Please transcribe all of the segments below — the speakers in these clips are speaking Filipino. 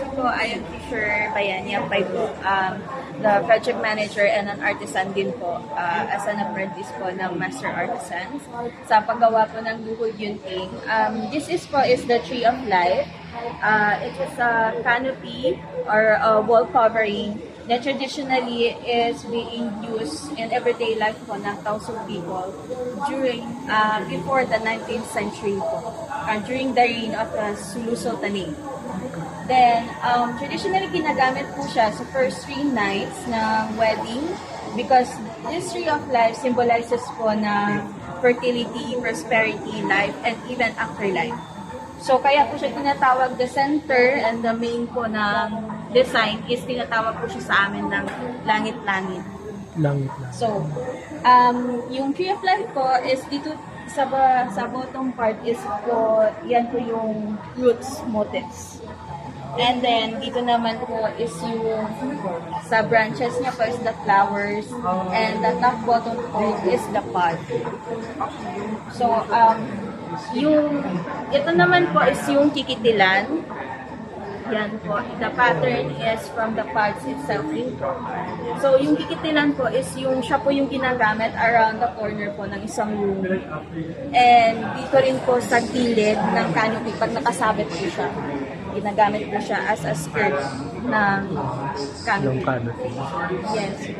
po, I am teacher Bayania Pai po. The project manager and an artisan din po as an apprentice po ng Master Artisans sa paggawa po ng Luhod Yunting. This is the Tree of Life. It is a canopy or a wall covering that traditionally is being used in everyday life po ng Tausug people during before the 19th century po, during the reign of the Sulu Sultanate. Then, traditionally ginagamit po siya sa first 3 nights ng wedding because this tree of life symbolizes po na fertility, prosperity, life, and even afterlife. So, kaya po siya tinatawag the center and the main po ng design is tinatawag po siya sa amin ng langit-langit. Langit-langit. So, yung tree of life po is dito sa bottom part is po, yan po yung roots motifs. And then, dito naman po is yung sa branches niya po is the flowers and the top bottom po is the pod. So, ito naman po is yung kikitilan. Yan po. The pattern is from the pods itself din po. So, yung kikitilan po is siya po yung ginagamit around the corner po ng isang room. And dito rin po sa gilid ng canopy, pag nakasabit po siya, ginagamit po siya as a skirt ng canopy. Yes.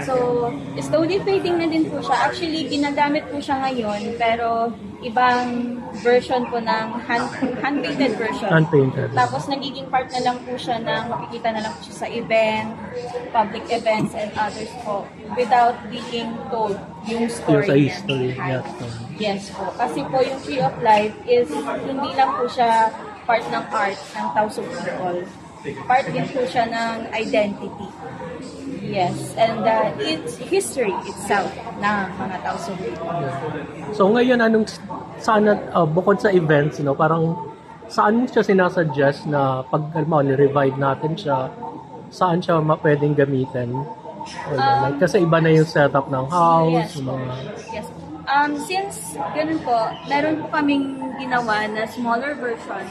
So, slowly fading na din po siya. Actually, ginagamit po siya ngayon, pero ibang version po ng hand-painted version. Hand-painted. Tapos, nagiging part na lang po siya ng makikita na lang po siya sa event, public events, and others po, without being told yung story Sa niya. history niya. Yes po. Kasi po yung Tree of Life is hindi lang po siya part ng art ng Tausug people. Part din po siya ng identity. Yes, and it's history itself ng mga Tausug people. So ngayon, bukod sa events, parang saan mo siya sinasuggest na pag ni-revive natin siya, saan siya pwedeng gamitin? Kasi iba na yung setup ng house. Yes, yes. Since ganun po, meron po kaming ginawa na smaller version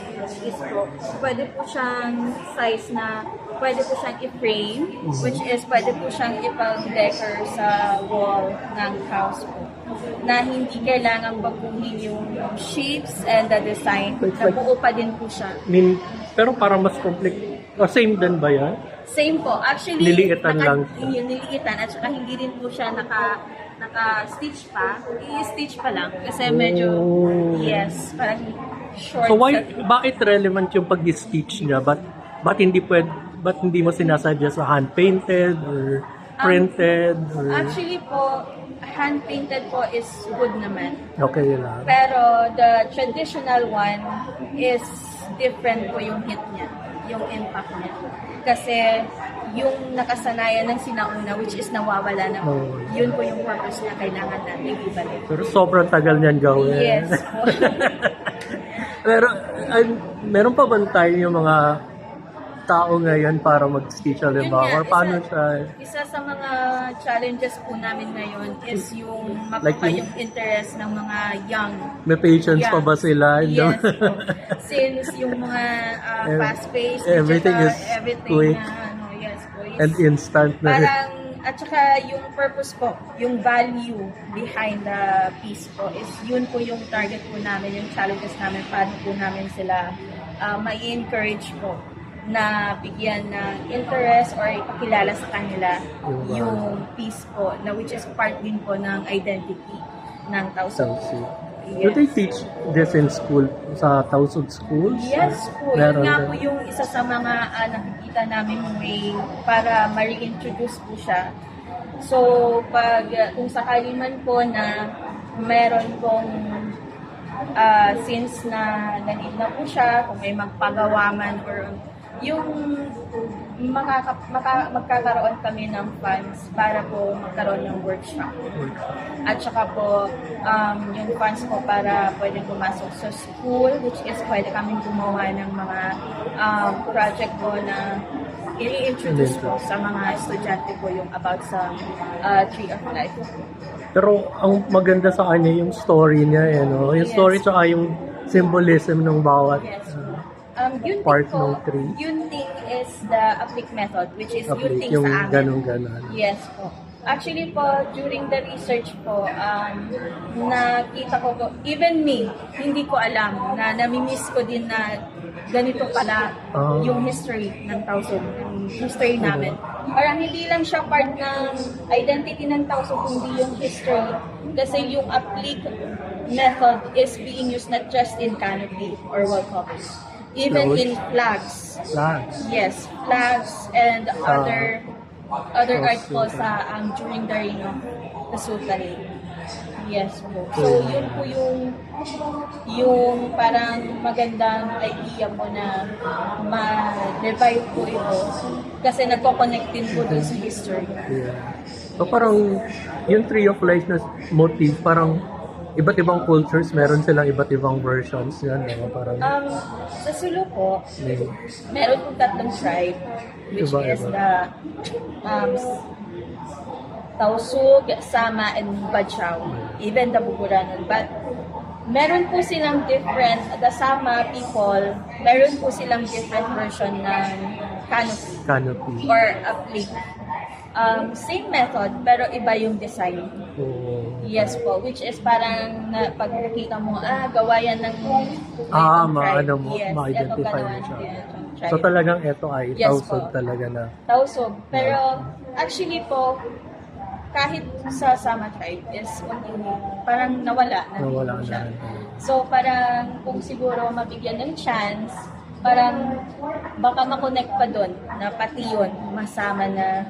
is po, pwede po siyang size na pwede po siyang i-frame, which is pwede po siyang ipang-decor sa wall ng house po. Na hindi kailangang baguhin yung shapes and the design. Nabuo pa din po siya. Pero parang mas complex. Same din ba yan? Same po. Actually, niliitan lang siya. Yung niliitan at saka hindi rin po siya naka-stitch pa. I-stitch pa lang. Kasi medyo, yes, parang short. So bakit relevant yung pag-stitch niya? Ba't hindi mo sinasadya sa hand-painted or printed? Actually po, hand-painted po is good naman. Okay lang. Pero the traditional one is different po yung hit niya, yung impact niya. Kasi yung nakasanayan ng sinauna, which is nawawala na po, yun po yung purpose na kailangan natin ibalik. Pero sobrang tagal niyan gawin. Yes po. Pero meron pa ba tayo yung mga tao ngayon para mag-stitch, halimbawa? Or paano siya? Isa sa mga challenges po namin ngayon is yung Like yung interest ng mga young. May patience pa ba sila? Yes po. Since yung mga fast-paced, everything digital, is everything quick. na, yes po. And instant na. Parang, at saka yung purpose po, yung value behind the piece po is yun po yung target po namin, yung challenges namin, paano po namin sila ma-encourage po na bigyan ng interest or ipakilala sa kanila yung piece po, na which is part din po ng identity ng Tausug. Do they teach this in school, sa Tausug schools? Yes po, yun nga po yung isa sa mga nakikita namin way para ma-reintroduce po siya. So, kung sakali man po na meron pong since na nanid na po siya, kung may magpagawa man or yung magkakaroon kami ng funds para po magkaroon ng workshop. At saka po, yung funds po para pwedeng pumasok sa school, which is pwede kaming gumawa ng mga project po na i-introduce po sa mga estudyante po yung about sa Tree of Life. Pero ang maganda sa kanya yung story niya, Yung story tsaka yung symbolism ng bawat. Yes. Yunting part po, ng 3? Yunting is the applique method, which is Applique, Yunting yung sa amin. ganun-ganon. Yes po. Actually po, during the research po, nakita ko po, even me, hindi ko alam na namimiss ko din na ganito pala yung history ng Tausug, yung history namin. Parang hindi lang siya part ng identity ng Tausug, kundi yung history. Kasi yung applique method is being used not just in canopy or wall copies, even Clothes. in flags. Flags. Yes, flags and other art po Sultan. sa during the reign of the Sultanate. Yes po. So yun po yung parang magandang idea po na ma-revive po ito kasi nagko-connect din po dun sa history. Yeah. So parang yung Tree of Life na motif, parang iba't ibang cultures, meron silang iba't ibang versions yan. Parang Sa Sulu po, may, meron po tatlong tribe, which Iba-iba. is the Tausug, Sama, and Badyaw. Even the Buguranon. But meron po silang different, the Sama people, meron po silang different version ng canopy canopy. or applique. Same method, pero iba yung design. Oo. Yes po, which is parang pag nakita mo, gawa yan ng Maano mo, yes, ma-identify ito ganawa mo siya. ng tribe. So talagang ito ay Yes Tausug po. talaga na. Tausug. Pero actually po, kahit sa Sama tribe is parang nawala na Nawala din siya. na rin. So parang kung siguro mabigyan ng chance, parang baka makonect pa doon na pati yun masama na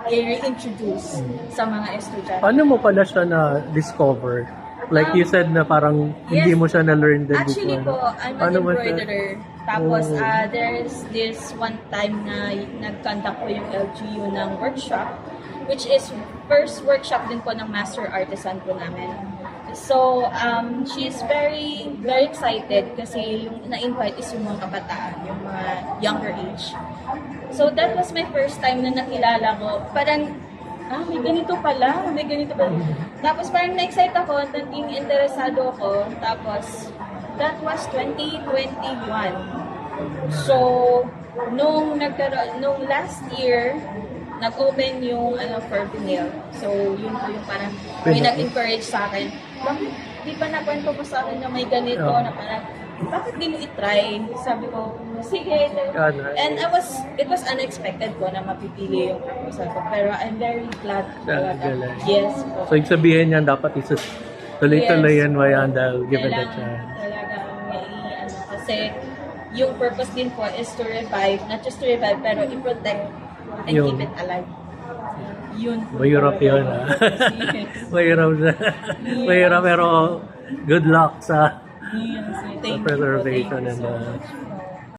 i-reintroduce sa mga estudyante. Paano mo pala siya na-discover? Like you said na parang hindi yes. mo siya na-learn din Actually before. po, I'm an Paano mo siya- embroiderer. Tapos, Oh. there's this one time na nag-conduct po yung LGU ng workshop, which is first workshop din po ng master artisan po namin. So, she's very, very excited kasi yung na-invite is yung mga kabataan, yung mga younger age. So, that was my first time na nakilala ko. Parang, may ganito pala, may ganito pala. Tapos parang na-excite ako, naging interesado ako. Tapos, that was 2021. So, nung last year, nag-open yung for vinyl. So, yun po yung parang may nag-encourage sa akin. Bakit di pa nakwento mo sa akin na may ganito na parang, bakit di mo i-try? Sabi ko, sige. And it was unexpected ko na mapipili yung proposal ko. Pero I'm very glad talaga. Galing. Yes po. So, yung sabihin niyan, dapat tuloy-tuloyan mo yan dahil given the Kailangan chance. talagang kasi yung purpose din po is to revive, not just to revive, pero i-protect and Yung- keep it alive. Yun po. Mahirap yun, ha? Yes. Mahirap siya. Mahirap, pero good luck sa Yes. Thank you po, preservation thank you and so much.